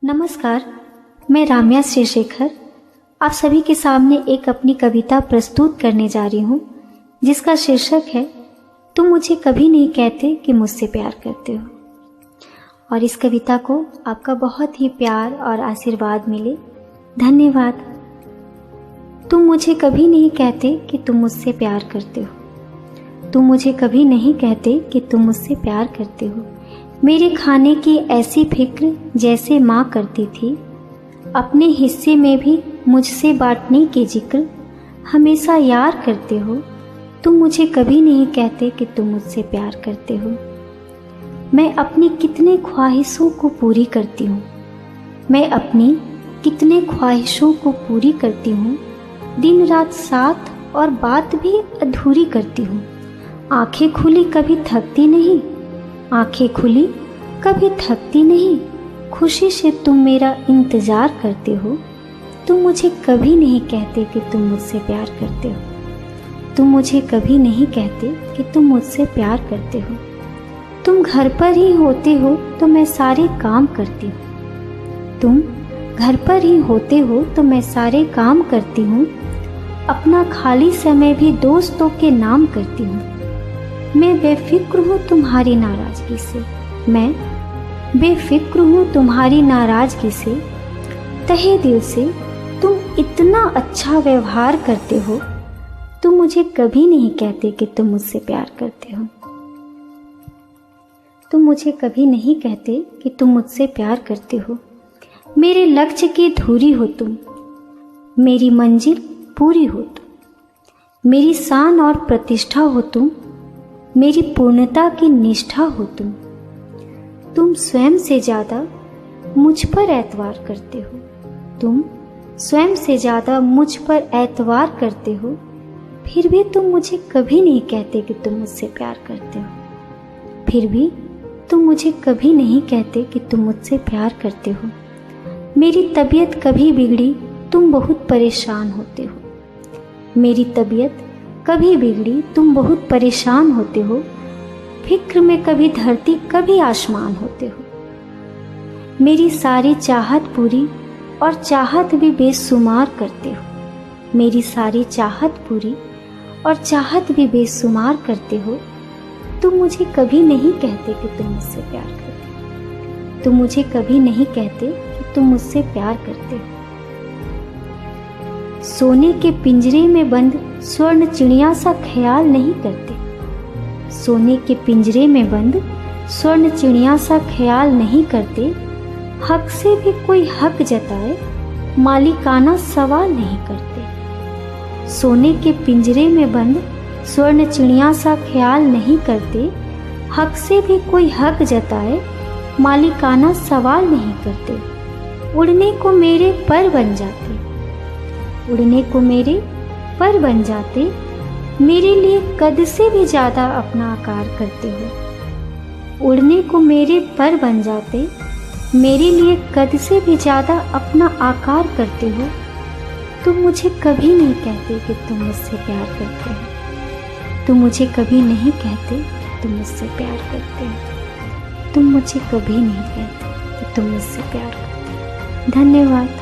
नमस्कार, मैं राम्या श्रीशेखर आप सभी के सामने एक अपनी कविता प्रस्तुत करने जा रही हूँ, जिसका शीर्षक है तुम मुझे कभी नहीं कहते कि मुझसे प्यार करते हो। और इस कविता को आपका बहुत ही प्यार और आशीर्वाद मिले, धन्यवाद। तुम मुझे कभी नहीं कहते कि तुम मुझसे प्यार करते हो। तुम मुझे कभी नहीं कहते कि तुम मुझसे प्यार करते हो। मेरे खाने की ऐसी फिक्र जैसे माँ करती थी, अपने हिस्से में भी मुझसे बांटने के जिक्र हमेशा यार करते हो। तुम मुझे कभी नहीं कहते कि तुम मुझसे प्यार करते हो। मैं अपनी कितने ख्वाहिशों को पूरी करती हूँ, मैं अपनी कितने ख्वाहिशों को पूरी करती हूँ, दिन रात साथ और बात भी अधूरी करती हूँ। आंखें खुली कभी थकती नहीं, आंखें खुली कभी थकती नहीं, खुशी से तुम मेरा इंतज़ार करते हो। तुम मुझे कभी नहीं कहते कि तुम मुझसे प्यार करते हो। तुम मुझे कभी नहीं कहते कि तुम मुझसे प्यार करते हो। तुम घर पर ही होते हो तो मैं सारे काम करती हूँ। तुम घर पर ही होते हो तो मैं सारे काम करती हूँ। अपना खाली समय भी दोस्तों के नाम करती हूँ। मैं बेफिक्र हूँ तुम्हारी नाराज़गी से, मैं बेफिक्र हूँ तुम्हारी नाराज़गी से। तहे दिल से तुम इतना अच्छा व्यवहार करते हो। तुम मुझे कभी नहीं कहते कि तुम मुझसे प्यार करते हो। तुम मुझे कभी नहीं कहते कि तुम मुझसे प्यार करते हो। मेरे लक्ष्य की धुरी हो तुम, मेरी मंजिल पूरी हो तुम, मेरी शान और प्रतिष्ठा हो तुम, मेरी पूर्णता की निष्ठा हो तुम। तुम स्वयं से ज़्यादा मुझ पर एतवार करते हो। तुम स्वयं से ज़्यादा मुझ पर एतवार करते हो, फिर भी तुम मुझे कभी नहीं कहते कि तुम मुझसे प्यार करते हो। फिर भी तुम मुझे कभी नहीं कहते कि तुम मुझसे प्यार करते हो। मेरी तबीयत कभी बिगड़ी, तुम बहुत परेशान होते हो। मेरी तबीयत कभी बिगड़ी, तुम बहुत परेशान होते हो। फिक्र में कभी धरती कभी आसमान होते हो। मेरी सारी चाहत पूरी और चाहत भी बेशुमार करते हो। मेरी सारी चाहत पूरी और चाहत भी बेशुमार करते हो। तुम मुझे कभी नहीं कहते कि तुम मुझसे प्यार करते हो। तुम मुझे कभी नहीं कहते कि तुम मुझसे प्यार करते हो। सोने के पिंजरे में बंद स्वर्ण चिड़िया सा ख्याल नहीं करते। सोने के पिंजरे में बंद स्वर्ण चिड़िया सा ख्याल नहीं करते। हक से भी कोई हक जताए, मालिकाना सवाल नहीं करते। सोने के पिंजरे में बंद स्वर्ण चिड़िया सा ख्याल नहीं करते। हक से भी कोई हक जताए, मालिकाना सवाल नहीं करते। उड़ने को मेरे पर बन जाते, उड़ने को मेरे पर बन जाते। मेरे लिए कद से भी ज़्यादा अपना आकार करते हो। उड़ने को मेरे पर बन जाते, मेरे लिए कद से भी ज़्यादा अपना आकार करते हो। तुम मुझे कभी नहीं कहते कि तुम मुझसे प्यार करते हो। तुम मुझे कभी नहीं कहते कि तुम मुझसे प्यार करते हो। तुम मुझे कभी नहीं कहते कि तुम मुझसे प्यार करते हो। धन्यवाद।